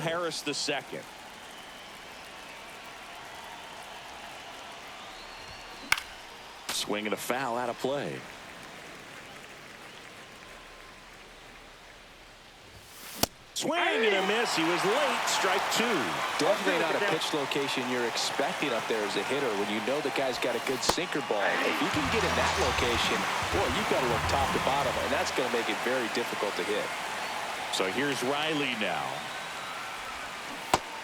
Harris the second. Swing and a foul out of play. Swing and a miss. He was late. Strike two. Definitely not a pitch location you're expecting up there as a hitter when you know the guy's got a good sinker ball. If you can get in that location, boy, you've got to look top to bottom, and that's going to make it very difficult to hit. So here's Riley now.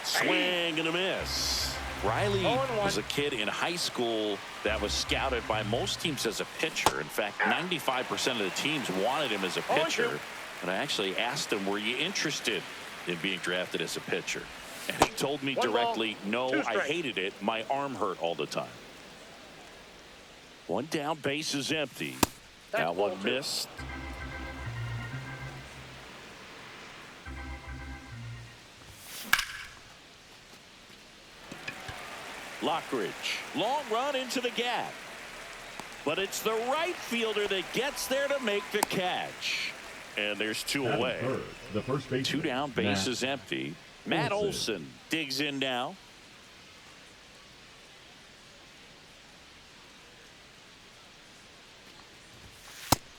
Swing and a miss. Riley was a kid in high school that was scouted by most teams as a pitcher. In fact, 95% of the teams wanted him as a pitcher. And I actually asked him, were you interested in being drafted as a pitcher? And he told me directly, no, I hated it. My arm hurt all the time. One down, base is empty. That one missed. Lockridge, long run into the gap. But it's the right fielder that gets there to make the catch. And there's two away. The first base. Two down, base is empty. Matt Olson digs in now.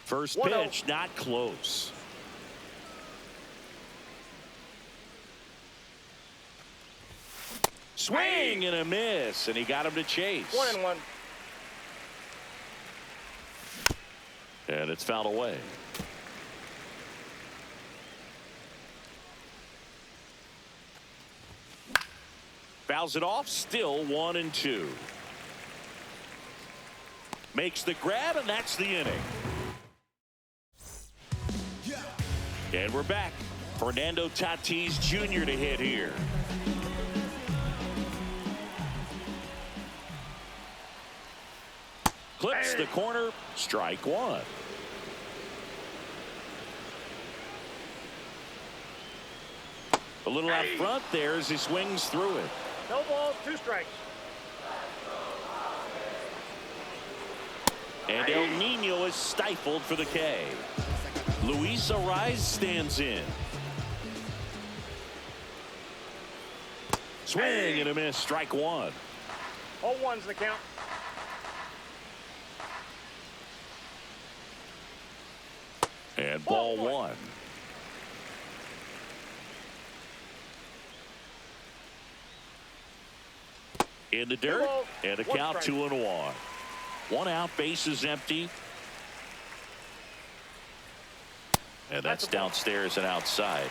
First pitch, not close. Swing and a miss, and he got him to chase. 1-1. And it's fouled away. Fouls it off, still 1-2. Makes the grab, and that's the inning. And we're back. Fernando Tatis Jr. to hit here. Clips the corner, strike one. A little out front there as he swings through it. No balls, 2 strikes. And El Nino is stifled for the K. Luis Ariz stands in. Swing and a miss, strike one. 0-1's the count. And ball one. In the dirt, and a count 2-1. One out, base is empty. And that's downstairs and outside.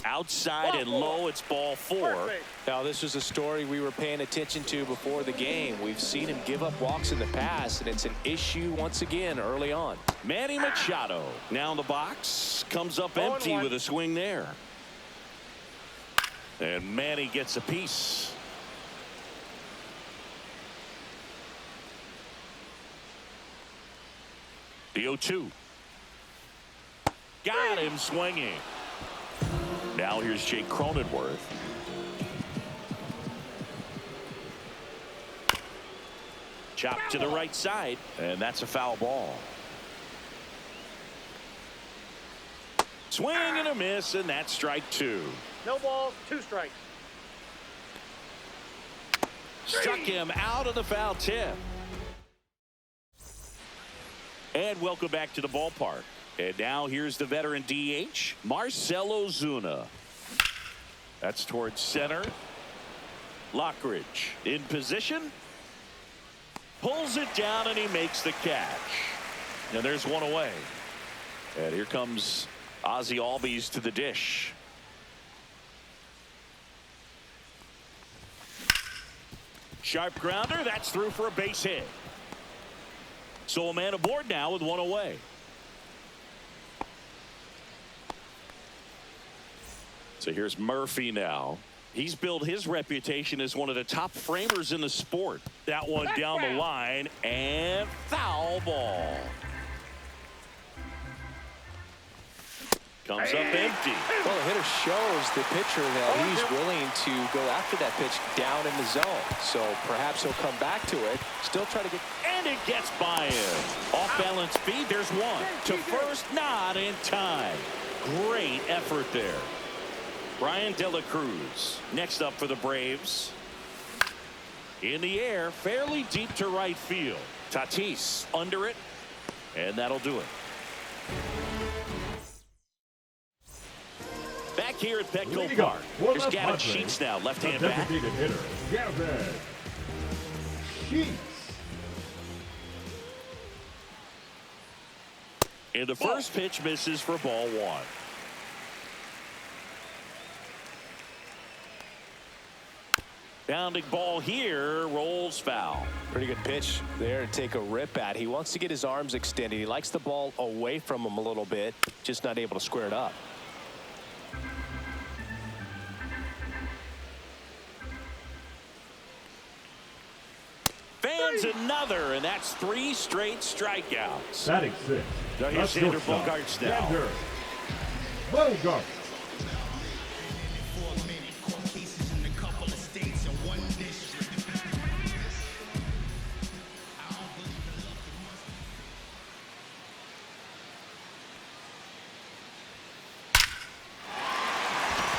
Outside and low, it's ball 4. Now, this was a story we were paying attention to before the game. We've seen him give up walks in the past, and it's an issue once again early on. Manny Machado now in the box, comes up empty with a swing there. And Manny gets a piece. The 0-2. Got him swinging. Now here's Jake Cronenworth. Chopped to the right side, and that's a foul ball. Swing and a miss, and that's strike two. No balls, 2 strikes. Struck him out of the foul tip. And welcome back to the ballpark. And now here's the veteran DH, Marcell Ozuna. That's towards center. Lockridge in position. Pulls it down, and he makes the catch. And there's one away. And here comes Ozzie Albies to the dish. Sharp grounder. That's through for a base hit. So a man aboard now with one away. So here's Murphy now. He's built his reputation as one of the top framers in the sport. That one down the line, and foul ball. Comes up empty. Well, the hitter shows the pitcher that he's willing to go after that pitch down in the zone. So perhaps he'll come back to it, still try to get... And it gets by him. Off-balance feed, there's one. To first, not in time. Great effort there. Brian De La Cruz next up for the Braves. In the air, fairly deep to right field. Tatis under it, and that'll do it. Back here at Petco Park. Here's Gavin Sheets now, left-hand bat. Hitter, Gavin Sheets. And the first pitch misses for ball one. Bounding ball here, rolls foul. Pretty good pitch there to take a rip at. He wants to get his arms extended. He likes the ball away from him a little bit, just not able to square it up. Fans another, and that's 3 straight strikeouts. Batting 6. Here's Xander Bogaerts now. Xander Bogaerts.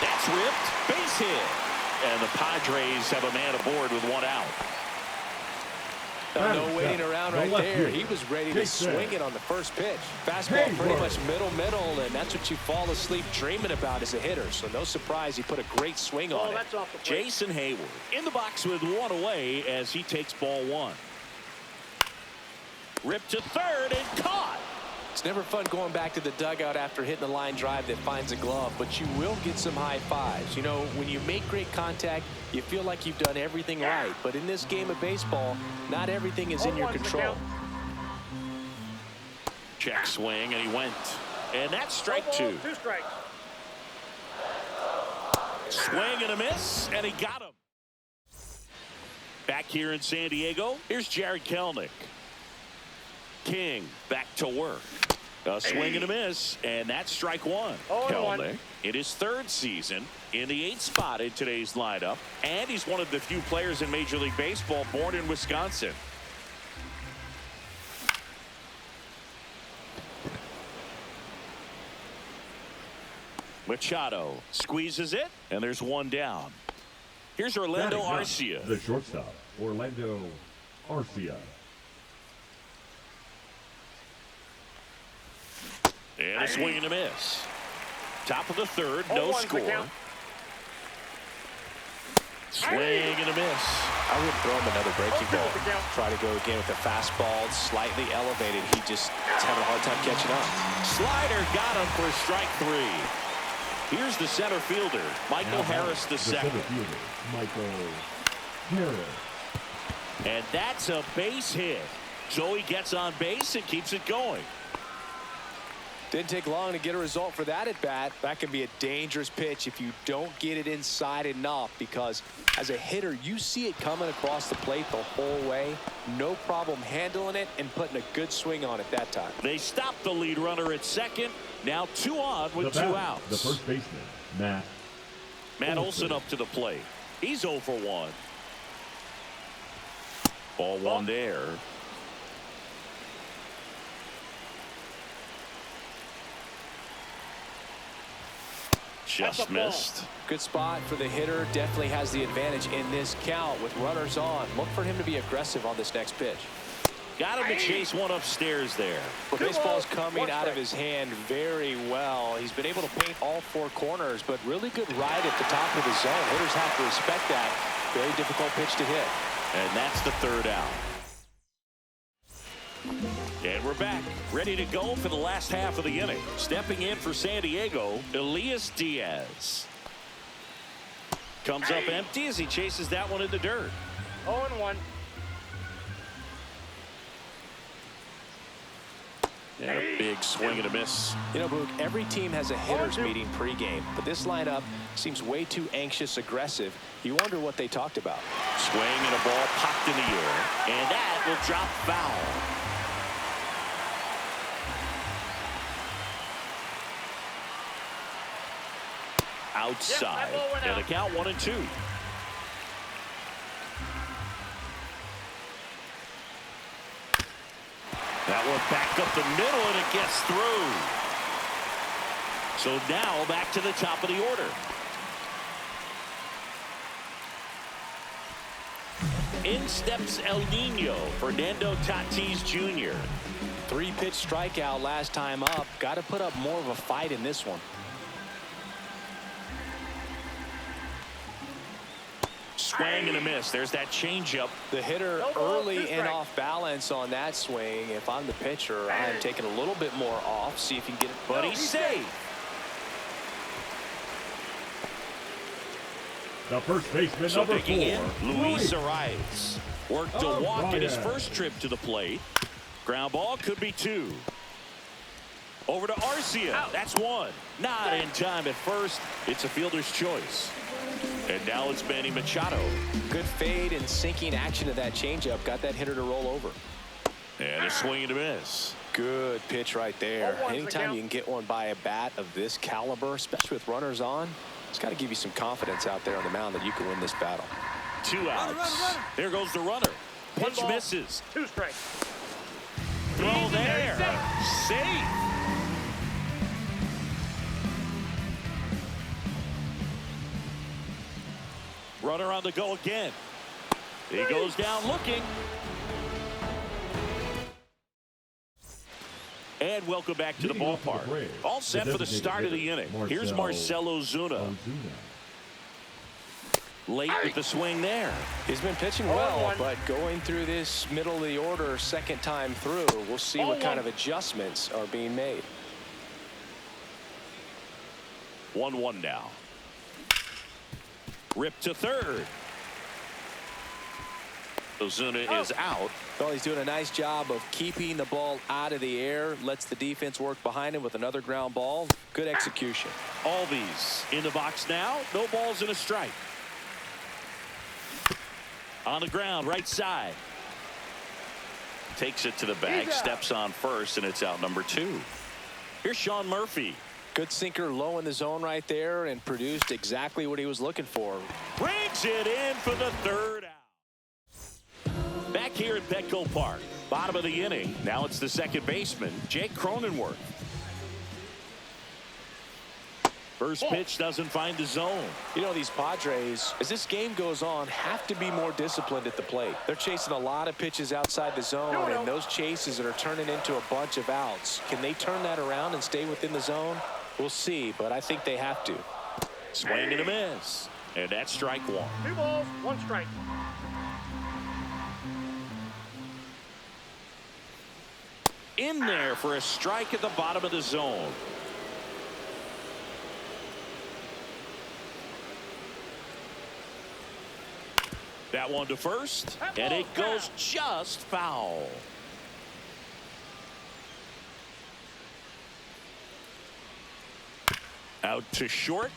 That's ripped. Base hit. And the Padres have a man aboard with 1 out. No waiting around right there. He was ready to swing it on the first pitch. Fastball pretty much middle, and that's what you fall asleep dreaming about as a hitter. So no surprise he put a great swing on it. Jason Hayward in the box with 1 away as he takes ball 1. Ripped to third and caught. It's never fun going back to the dugout after hitting a line drive that finds a glove, but you will get some high fives. You know, when you make great contact, you feel like you've done everything right. But in this game of baseball, not everything is in your control. Check swing, and he went. And that's strike 2. 2 strikes. Swing and a miss, and he got him. Back here in San Diego, here's Jared Kelenic. King back to work. A swing and a miss, and that's strike 1. Kelenic in his 3rd season in the 8th spot in today's lineup, and he's one of the few players in Major League Baseball born in Wisconsin. Machado squeezes it, and there's 1 down. Here's Orlando Arcia. The shortstop, Orlando Arcia. And a swing and a miss. Top of the 3rd, no score. Swing and a miss. I wouldn't throw him another breaking ball. Try to go again with the fastball, slightly elevated. He just is having a hard time catching up. Slider got him for strike 3. Here's the center fielder, Michael Harris II. Michael Harris. And that's a base hit. So he gets on base and keeps it going. Didn't take long to get a result for that at bat. That can be a dangerous pitch if you don't get it inside enough, because as a hitter you see it coming across the plate the whole way. No problem handling it and putting a good swing on it that time. They stopped the lead runner at second. Now 2 on with 2 outs. The first baseman, Matt Olson up to the plate. He's 0 for 1. Ball 1 there. Just missed. Good spot for the hitter. Definitely has the advantage in this count with runners on. Look for him to be aggressive on this next pitch. Got him to chase 1 upstairs there. The baseball's coming out of his hand very well. He's been able to paint all 4 corners, but really good ride at the top of the zone. Hitters have to respect that. Very difficult pitch to hit. And that's the 3rd out. And we're back, ready to go for the last half of the inning. Stepping in for San Diego, Elias Diaz. Comes up empty as he chases that one in the dirt. 0-1. And a big swing and a miss. You know, Boog, every team has a hitters meeting pregame, but this lineup seems way too anxious, aggressive. You wonder what they talked about. Swing and a ball popped in the air, and that will drop foul. outside. And the count 1-2. That one back up the middle, and it gets through. So now back to the top of the order. In steps El Nino, Fernando Tatis Jr. 3-pitch strikeout last time up. Got to put up more of a fight in this one. Swing and a miss. There's that changeup. The hitter early and off balance on that swing. If I'm the pitcher, I'm taking a little bit more off. See if you can get it. But he's safe. The first baseman, So number digging 4, in, Luis Arias worked to walk at his first trip to the plate. Ground ball could be 2. Over to Arcia. That's 1. Not in time at first. It's a fielder's choice. And now it's Manny Machado. Good fade and sinking action of that changeup. Got that hitter to roll over. And a swing and a miss. Good pitch right there. Anytime you can get one by a bat of this caliber, especially with runners on, it's got to give you some confidence out there on the mound that you can win this battle. 2 outs. There goes the runner. Pitch misses. 2 strikes. Throw there. Safe. Runner on the go again. He goes down looking. And welcome back to the ballpark. All set for the start of the inning. Here's Marcell Ozuna. Late with the swing there. He's been pitching well, but going through this middle of the order second time through, we'll see what kind of adjustments are being made. 1-1 now. Ripped to third. Ozuna is out. Well, he's doing a nice job of keeping the ball out of the air. Lets the defense work behind him with another ground ball. Good execution. Albies in the box now. No balls and a strike. On the ground, right side. Takes it to the bag, steps on first, and it's out number 2. Here's Sean Murphy. Good sinker low in the zone right there and produced exactly what he was looking for. Brings it in for the 3rd out. Back here at Petco Park, bottom of the inning. Now it's the second baseman, Jake Cronenworth. First pitch doesn't find the zone. You know, these Padres, as this game goes on, have to be more disciplined at the plate. They're chasing a lot of pitches outside the zone, and those chases that are turning into a bunch of outs. Can they turn that around and stay within the zone? We'll see, but I think they have to. Swing and a miss. And that's strike 1. 2 balls, 1 strike. In there for a strike at the bottom of the zone. That one to first, and it goes just foul. Out to short.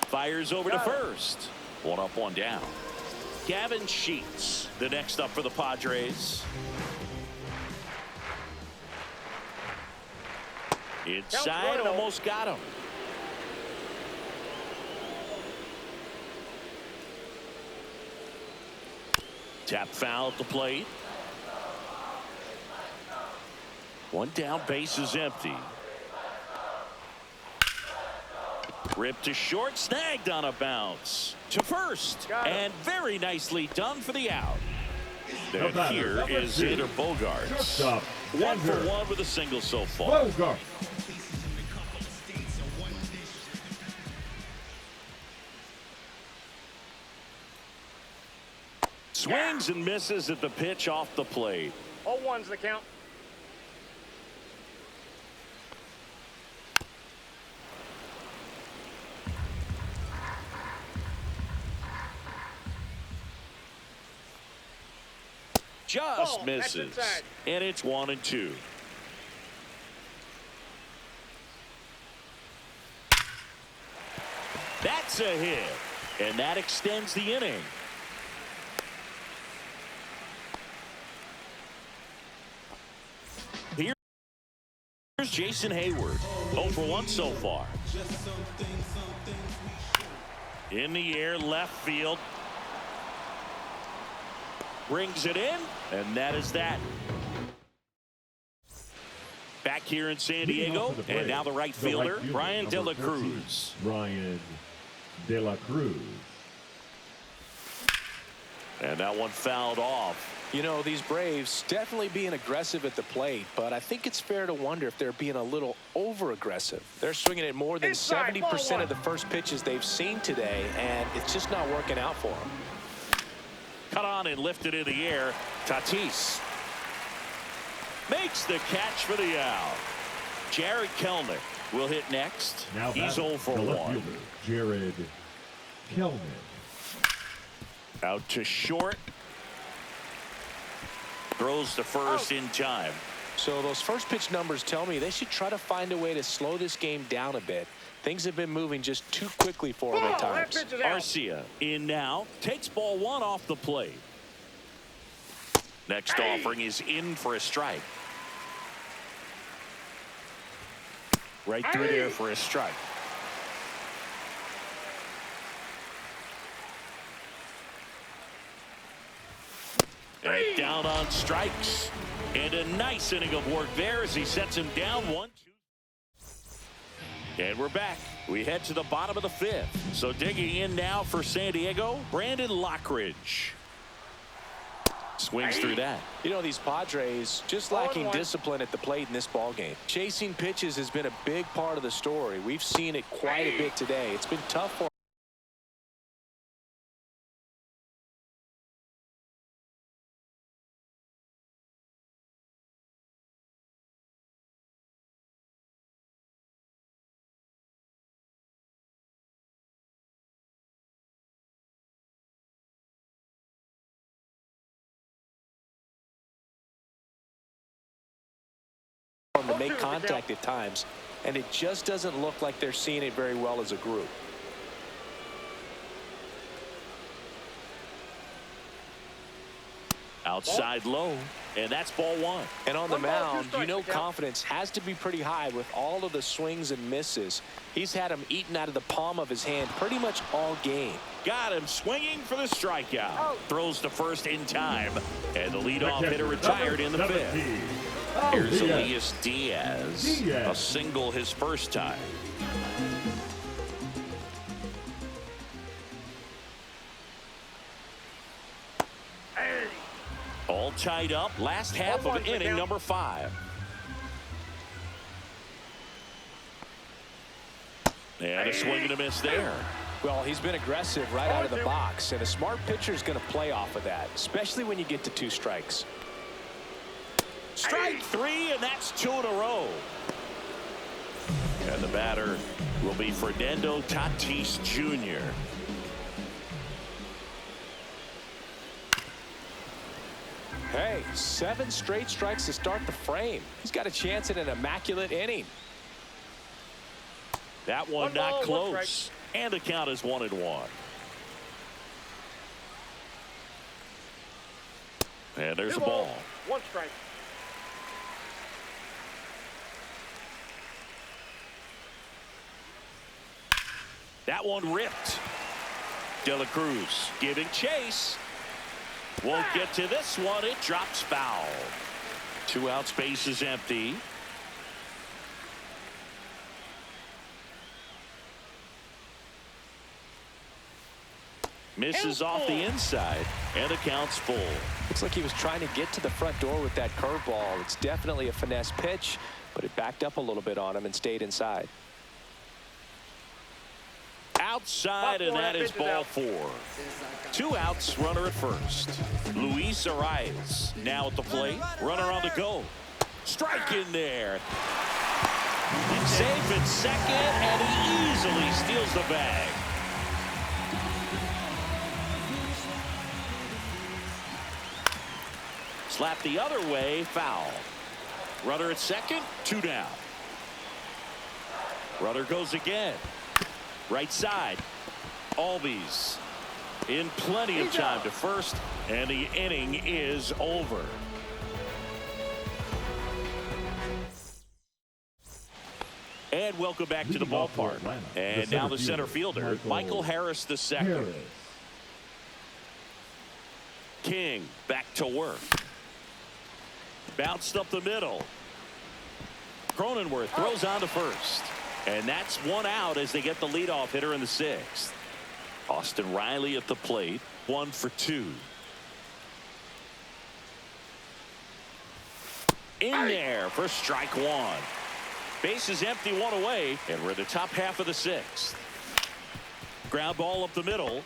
Fires over to first. 1 up, 1 down. Gavin Sheets, the next up for the Padres. Inside, almost got him. Tap foul at the plate. 1 down, base is empty. Ripped to short, snagged on a bounce. To first, and very nicely done for the out. And here is Xander Bogaerts. 1 for 1 with a single so far. Bogart. Swings and misses at the pitch off the plate. 0-1's the count. Just misses. And it's 1-2. That's a hit. And that extends the inning. Here's Jason Hayward. 0 for 1 so far. In the air, left field. Brings it in, and that is that. Back here in San Diego, and now the right fielder, Ryan De La Cruz. Ryan De La Cruz. And that one fouled off. You know, these Braves definitely being aggressive at the plate, but I think it's fair to wonder if they're being a little over-aggressive. They're swinging at more than 70% of the first pitches they've seen today, and it's just not working out for them. Cut on and lifted in the air. Tatis makes the catch for the out. Jared Kelenic will hit next. Now he's 0 for 1. Jared Kelenic. Out to short. Throws to first in time. So those first pitch numbers tell me they should try to find a way to slow this game down a bit. Things have been moving just too quickly for him at times. Arcia in now. Takes ball 1 off the plate. Next offering is in for a strike. Right through there for a strike. And down on strikes. And a nice inning of work there as he sets him down 1-2. And we're back. We head to the bottom of the 5th. So digging in now for San Diego, Brandon Lockridge. Swings through that. You know, these Padres just lacking discipline at the plate in this ball game. Chasing pitches has been a big part of the story. We've seen it quite a bit today. It's been tough for to make contact at times, and it just doesn't look like they're seeing it very well as a group. Outside low, and that's ball 1. And on the mound, you know, confidence has to be pretty high with all of the swings and misses. He's had them eaten out of the palm of his hand pretty much all game. Got him swinging for the strikeout. Throws to first in time, and the leadoff hitter retired in the 5th. Here's Elias Diaz. A single his first time. All tied up. Last half of inning number 5. And a swing and a miss there. Well, he's been aggressive right out of the box, and a smart pitcher is going to play off of that, especially when you get to 2 strikes. Strike 3, and that's 2 in a row. And the batter will be Fernando Tatis Jr. Hey, 7 straight strikes to start the frame. He's got a chance at an immaculate inning. That one not close. And the count is 1-1. And there's a ball. 1 strike. That one ripped. De La Cruz giving chase. Won't get to this one. It drops foul. 2 outs, base is empty. Misses off the inside, and the count's full. Looks like he was trying to get to the front door with that curveball. It's definitely a finesse pitch, but it backed up a little bit on him and stayed inside. Outside, and that is ball 4. 2 outs, runner at first. Luis Arias now at the plate. Runner on the go. Strike in there. Safe at second, and he easily steals the bag. Slap the other way, foul. Runner at second, 2 down. Runner goes again. Right side. Albies in plenty of time to first, and the inning is over. And welcome back to the ballpark. And now the center fielder, Michael Harris II. King back to work. Bounced up the middle. Cronenworth throws on to first. And that's one out as they get the leadoff hitter in the sixth. Austin Riley at the plate. 1 for 2. In there for strike one. Base is empty, 1 away, and we're in the top half of the sixth. Ground ball up the middle.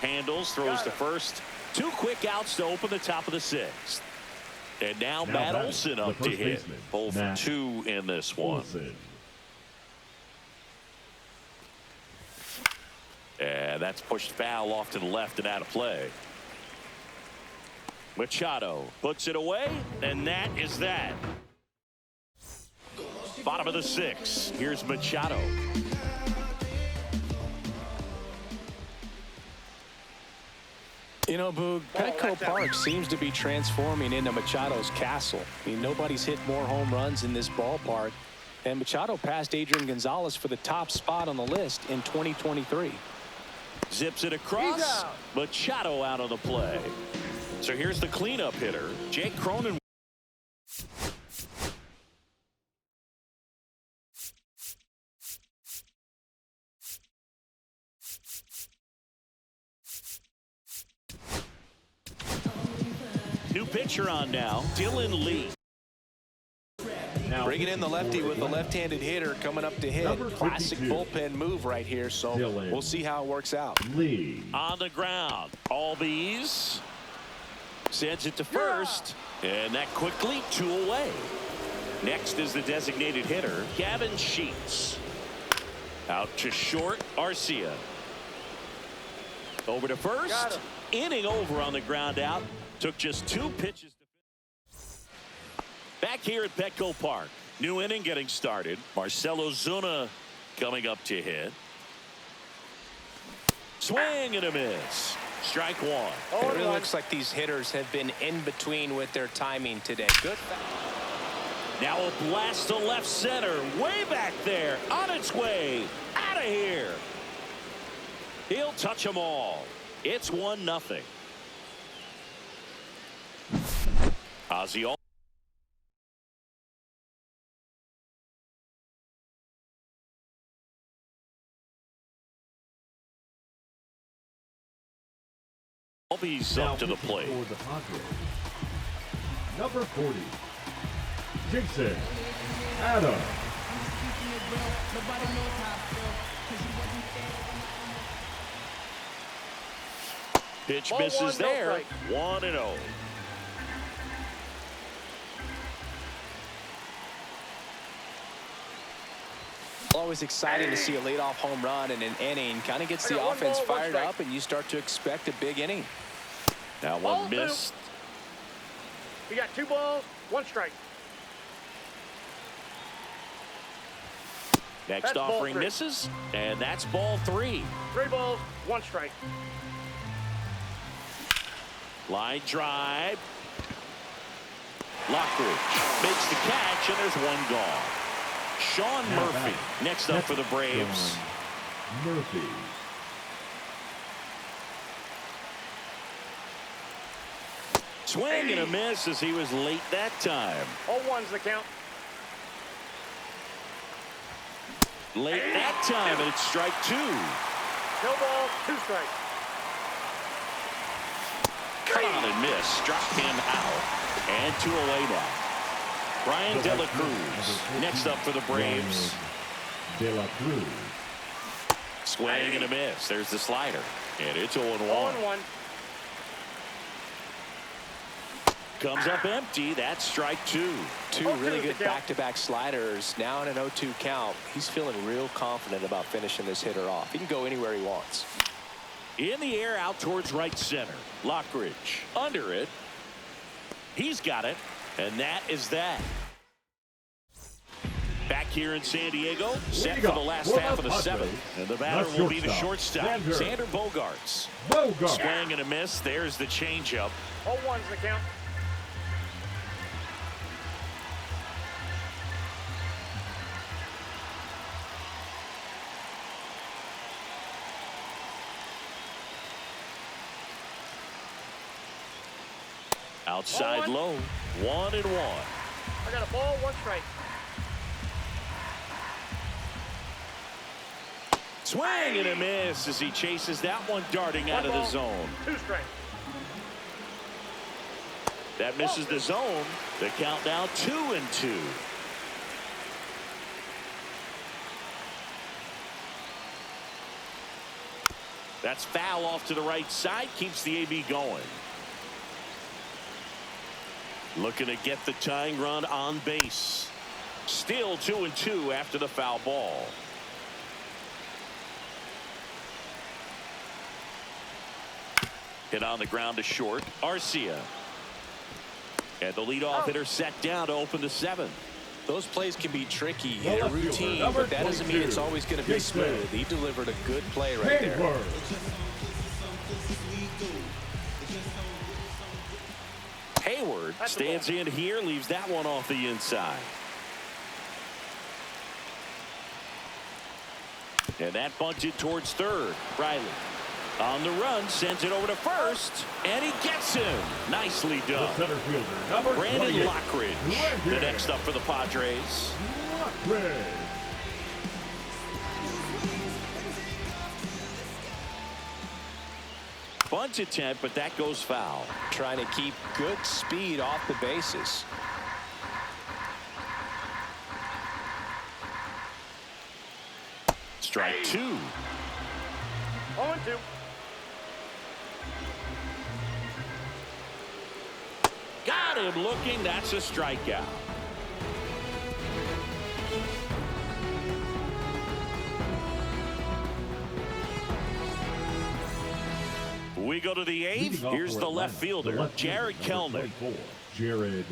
Handles, throws to first. 2 quick outs to open the top of the sixth. And now Matt Olson up to hit. 0 for 2 in this one. And that's pushed foul off to the left and out of play. Machado puts it away, and that is that. Bottom of the sixth. Here's Machado. You know, Boog, Petco Park seems to be transforming into Machado's castle. I mean, nobody's hit more home runs in this ballpark. And Machado passed Adrian Gonzalez for the top spot on the list in 2023. Zips it across. Machado out of the play. So here's the cleanup hitter, Jake Cronin. New pitcher on now, Dylan Lee. Now bringing in the lefty with the left-handed hitter coming up to hit. Classic bullpen move right here, so we'll see how it works out. Lee. On the ground, Albies sends it to first, and that quickly 2 away. Next is the designated hitter, Gavin Sheets. Out to short, Arcia. Over to first, inning over on the ground out. Took just 2 pitches. Back here at Petco Park, new inning getting started. Marcelo Zuna coming up to hit. Swing and a miss. Strike one. It really looks like these hitters have been in between with their timing today. Good. Now a blast to left center. Way back there. On its way. Out of here. He'll touch them all. It's 1-0. Ozzy. He's up to the plate. Number 40, Jason Adams. Pitch misses there. 1-0. Always exciting to see a leadoff home run in an inning. Kind of gets the offense fired up, and you start to expect a big inning. Now one missed. We got 2 balls, 1 strike. Next offering misses, and that's ball 3. 3 balls, 1 strike. Line drive. Lockridge makes the catch, and there's 1 gone. Sean Murphy next up for the Braves. Murphy. Swing and a miss as he was late that time. 0-1's the count. Late that time, and it's strike 2. No ball, 2 strikes. Cut on and miss. Struck him out. And 2 away now. Brian De La Cruz next up for the Braves. De La Cruz. Swing and a miss. There's the slider. And it's 0-1. 0-1. Comes up empty. That's strike 2. 2 really good back-to-back sliders. Now in an 0-2 count. He's feeling real confident about finishing this hitter off. He can go anywhere he wants. In the air out towards right center. Lockridge under it. He's got it. And that is that. Back here in San Diego, set for the last half of the 7th. And the batter will be the shortstop, Xander Bogaerts. Swing and a miss. There's the changeup. 0-1's the count. Outside low, 1-1. I got a ball, 1 strike. Swing and a miss as he chases that one darting out of the zone. 2 strikes. That misses the zone. The count now 2-2. That's foul off to the right side. Keeps the AB going. Looking to get the tying run on base. Still 2-2 after the foul ball. Hit on the ground to short. Arcia. And the leadoff hitter set down to open the 7th. Those plays can be tricky in a routine, but that doesn't mean it's always going to be smooth. He delivered a good play right there. Hayward stands in here, leaves that one off the inside. And that bunted towards third. Riley on the run, sends it over to first, and he gets him. Nicely done. Center fielder, Brandon Lockridge, the next up for the Padres. Lockridge. Bunt attempt, but that goes foul. Trying to keep good speed off the bases. Strike 2. 0-2. Got him looking. That's a strikeout. We go to the 8th. Here's the left fielder, Jared Kelenic. Jared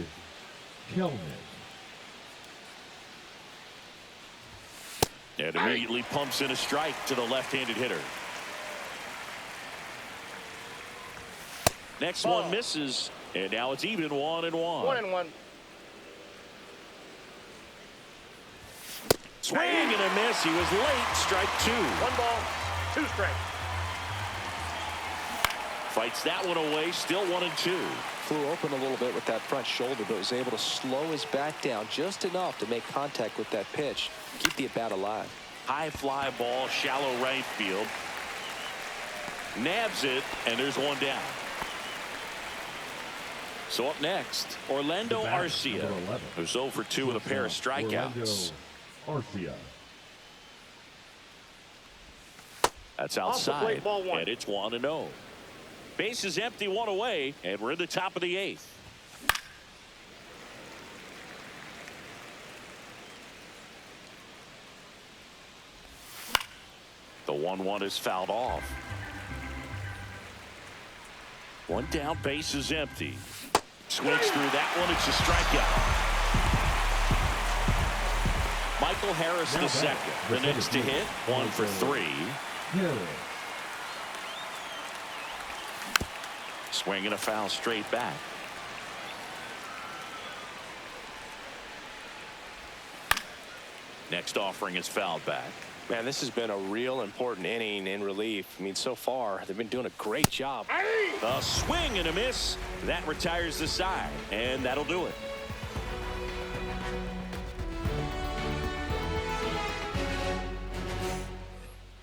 Kelenic. And immediately pumps in a strike to the left-handed hitter. Next one misses, and now it's even 1-1. 1-1. Swing and a miss. He was late. Strike 2. 1 ball, 2 strikes. Fights that one away. Still 1-2. Flew open a little bit with that front shoulder, but was able to slow his back down just enough to make contact with that pitch. Keep the at-bat alive. High fly ball, shallow right field. Nabs it, and there's one down. So up next, Orlando Arcia, who's 0 for 2 with a pair of strikeouts. Arcia. That's outside, and it's 1-0. Base is empty, 1 away, and we're in the top of the 8th. The 1-1 is fouled off. One down, base is empty. Swings through that one. It's a strikeout. Michael Harris the second. The next to hit, 1 for 3. Swing and a foul straight back. Next offering is fouled back. Man, this has been a real important inning in relief. I mean, so far, they've been doing a great job. A swing and a miss. That retires the side, and that'll do it.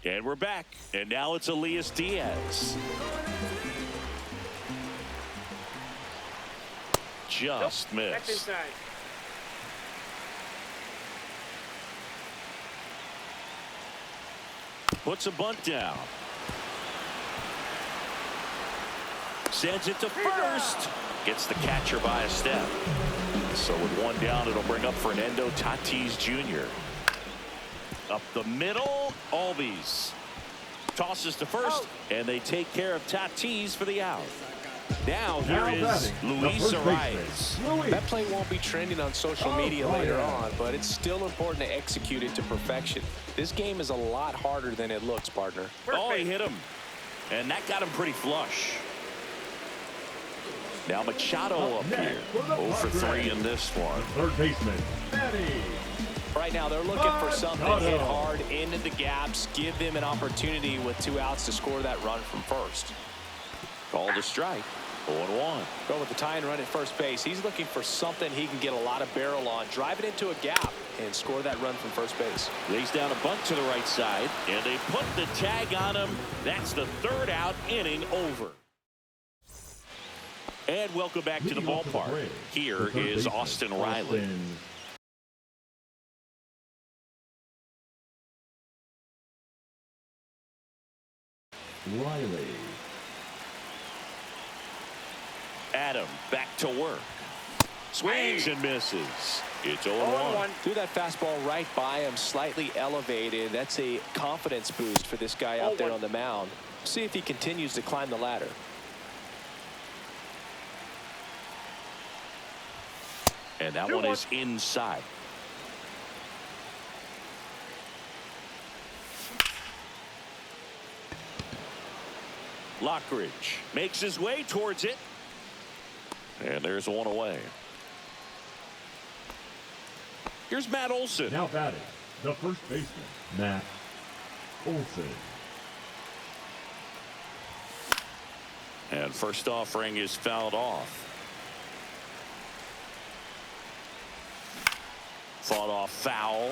And we're back, and now it's Elias Diaz. Just missed. That's inside. Puts a bunt down. Sends it to first. Gets the catcher by a step. So with one down, it'll bring up Fernando Tatis Jr. Up the middle, Albies tosses to first, and they take care of Tatis for the out. Now here is Luis Arias. That play won't be trending on social media later on, but it's still important to execute it to perfection. This game is a lot harder than it looks, partner. Oh, he hit him, and that got him pretty flush. Now Machado up here, 0 for 3 in this one. Third baseman, Manny. Right now, they're looking for something to hit hard into the gaps, give them an opportunity with 2 outs to score that run from first. Called a strike. 0-1. Go with the tie and run at first base. He's looking for something he can get a lot of barrel on. Drive it into a gap and score that run from first base. Lays down a bunt to the right side, and they put the tag on him. That's the third out, inning over. And welcome back to the ballpark. Here is Austin Riley. Riley. Adam back to work. Swings and misses. It's 0-1. Threw that fastball right by him, slightly elevated. That's a confidence boost for this guy out there on the mound. See if he continues to climb the ladder. And that one is inside. Lockridge makes his way towards it. And there's one away. Here's Matt Olson. Now batting, the first baseman, Matt Olson. And first offering is fouled off. Fought off foul.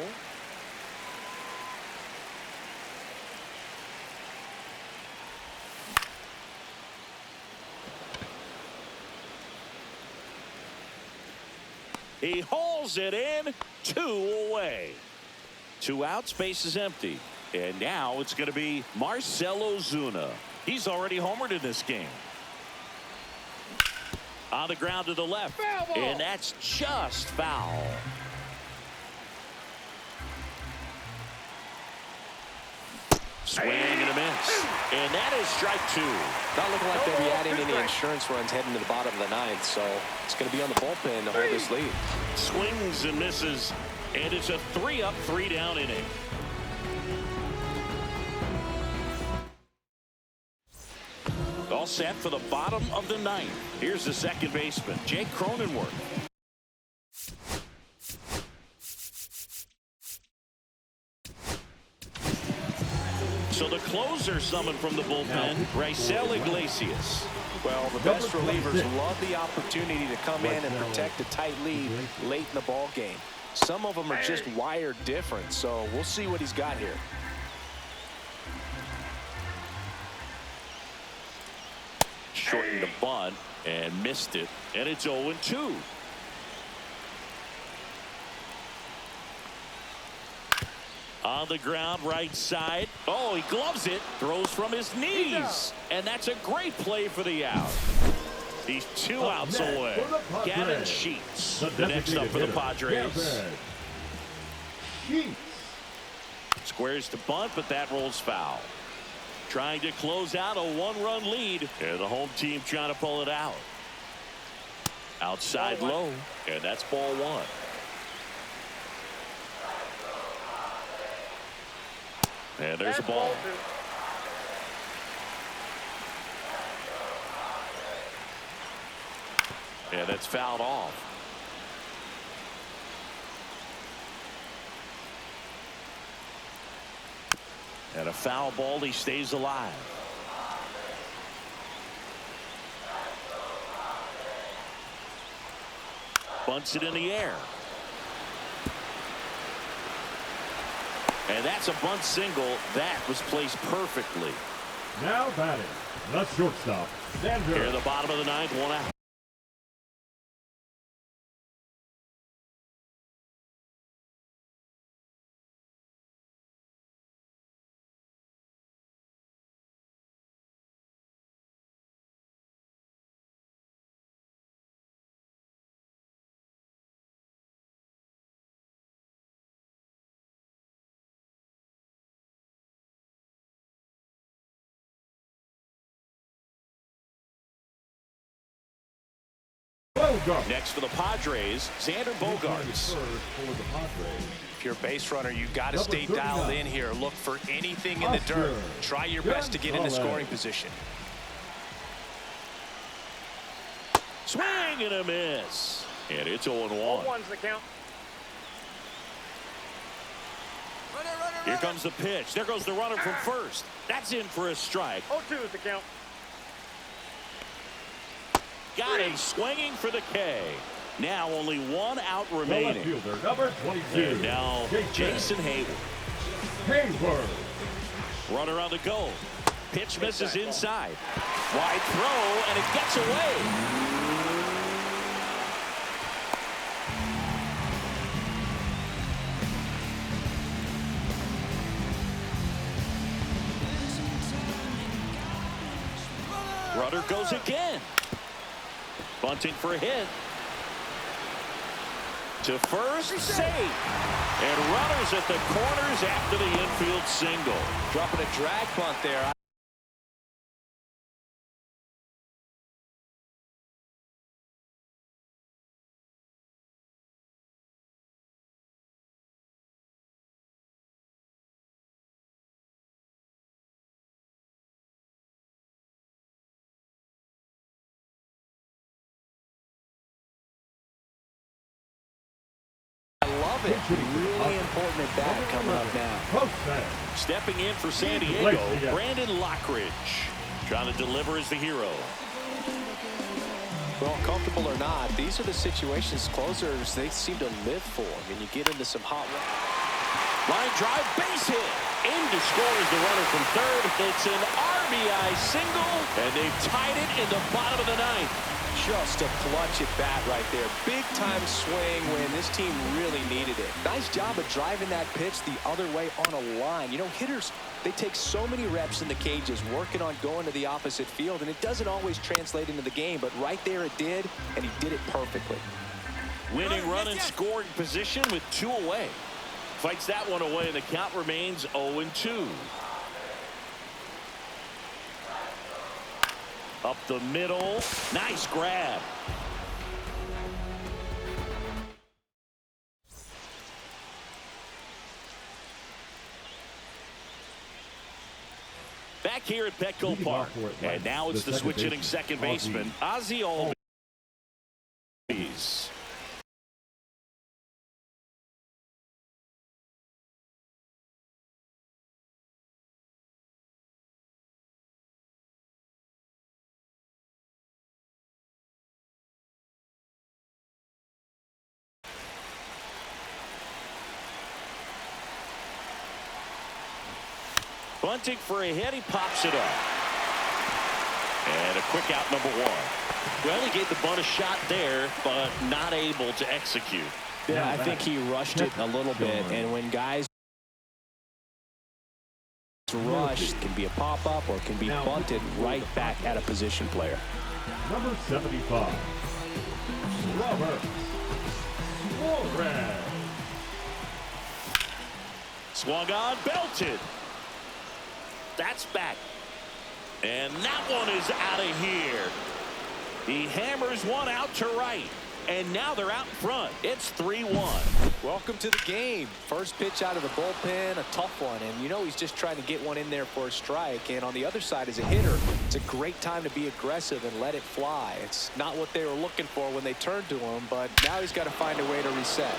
He hauls it in. 2 away. 2 outs, base is empty. And now it's going to be Marcell Ozuna. He's already homered in this game. On the ground to the left. And that's just foul. Swing and a miss. And that is strike 2. Not looking like they'll be adding any insurance runs heading to the bottom of the ninth, so it's going to be on the bullpen to hold this lead. Swings and misses, and it's a 3-up, 3-down inning. All set for the bottom of the ninth. Here's the second baseman, Jake Cronenworth. So the closer summoned from the bullpen, Raisel Iglesias. Well, the best relievers love the opportunity to come in and protect a tight lead late in the ball game. Some of them are just wired different, so we'll see what he's got here. Shortened the bunt and missed it, and it's 0-2. On the ground, right side. Oh, he gloves it. Throws from his knees. And that's a great play for the out. He's 2 outs away. Gavin Sheets, the next up for the Padres. Squares to bunt, but that rolls foul. Trying to close out a 1-run lead. And the home team trying to pull it out. Outside low. And that's ball 1. And there's a ball. And it's fouled off. And a foul ball, he stays alive. Bunts it in the air. And that's a bunt single. That was placed perfectly. Now batting, the shortstop, Xander. Here at the bottom of the ninth, 1 out. Next for the Padres, Xander Bogaerts. If you're a base runner, you've got to stay dialed in here. Look for anything in the dirt. Try your best to get in the scoring position. Swing and a miss. And it's 0-1. 0-1's the count. Here comes the pitch. There goes the runner from first. That's in for a strike. 0-2 is the count. got him swinging for the K. Now only one out remaining. Fielder, number 22. And now Jason Hayward. Runner on the go. Pitch misses inside. Wide throw, and it gets away. Runner goes again. Bunting for a hit. To first, safe. And runners at the corners after the infield single. Dropping a drag bunt there. Really important at bat coming up now. Stepping in for San Diego, Brandon Lockridge. Trying to deliver as the hero. Well, comfortable or not, these are the situations closers they seem to live for. I mean, you get into some hot line drive, base hit. In to score is the runner from third. It's an RBI single, and they've tied it in the bottom of the ninth. Just a clutch at bat right there. Big time swing when this team really needed it. Nice job of driving that pitch the other way on a line. You know, hitters, they take so many reps in the cages working on going to the opposite field, and it doesn't always translate into the game, but right there it did, and he did it perfectly. Winning run in scoring position with 2 away. Fights that one away, and the count remains 0-2. Up the middle. Nice grab. Back here at Petco Park. And now it's the switch hitting second baseman, Ozzie Albies. Bunting for a hit, he pops it up. And a quick out, number 1. Well, he gave the bunt a shot there, but not able to execute. Yeah, I think he rushed it a little bit, and when guys rush, it can be a pop-up or it can be bunted right back at a position player. Number 75, Robert Suarez. Swung on, belted. That's back. And that one is out of here. He hammers one out to right. And now they're out in front. It's 3-1. Welcome to the game. First pitch out of the bullpen, a tough one. And you know he's just trying to get one in there for a strike. And on the other side as a hitter, it's a great time to be aggressive and let it fly. It's not what they were looking for when they turned to him, but now he's got to find a way to reset.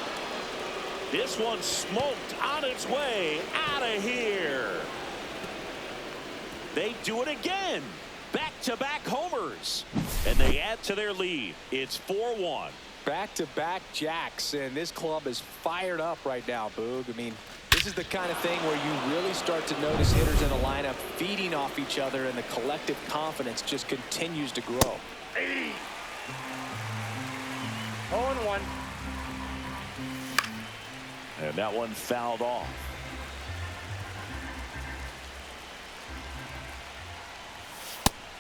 This one smoked on its way out of here. They do it again. Back-to-back homers. And they add to their lead. It's 4-1. Back-to-back jacks, and this club is fired up right now, Boog. I mean, this is the kind of thing where you really start to notice hitters in the lineup feeding off each other, and the collective confidence just continues to grow. 0-1. And that one fouled off.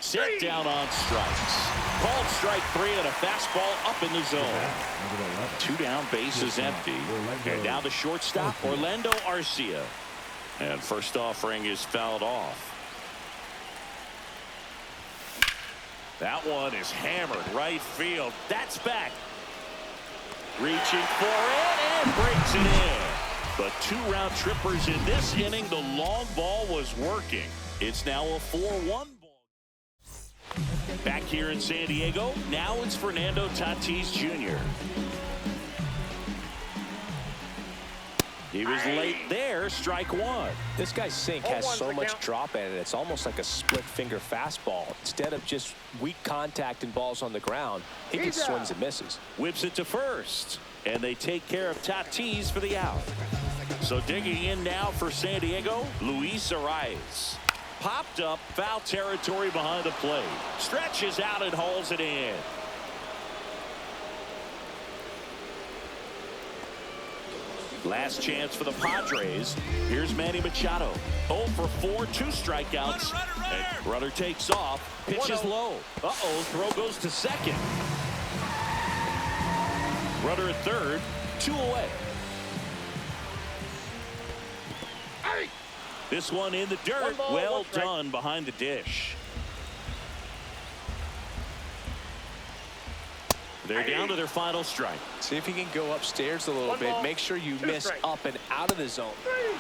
Set down on strikes. Called strike 3 and a fastball up in the zone. 2 down, base is empty. And now the shortstop, Orlando Arcia. And first offering is fouled off. That one is hammered right field. That's back. Reaching for it and breaks it in. But 2 round trippers in this inning. The long ball was working. It's now a 4-1 ball. Back here in San Diego, now it's Fernando Tatis Jr. He was late there. Strike one. This guy's sink has so much drop in it. It's almost like a split finger fastball. Instead of just weak contact and balls on the ground, he just swings and misses. Whips it to first. And they take care of Tatis for the out. So digging in now for San Diego, Luis Arias. Popped up, foul territory behind the plate. Stretches out and hauls it in. Last chance for the Padres. Here's Manny Machado. 0 for 4, 2 strikeouts. And runner takes off, pitches low. Uh-oh, throw goes to second. Runner at third, 2 away. This one in the dirt. Well done behind the dish. They're down to their final strike. See if you can go upstairs a little bit. Make sure you miss up and out of the zone.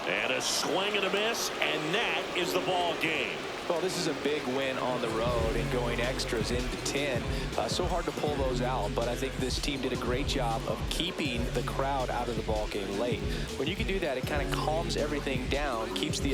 And a swing and a miss, and that is the ball game. Well, this is a big win on the road and going extras into 10. So hard to pull those out, but I think this team did a great job of keeping the crowd out of the ball game late. When you can do that, it kind of calms everything down, keeps the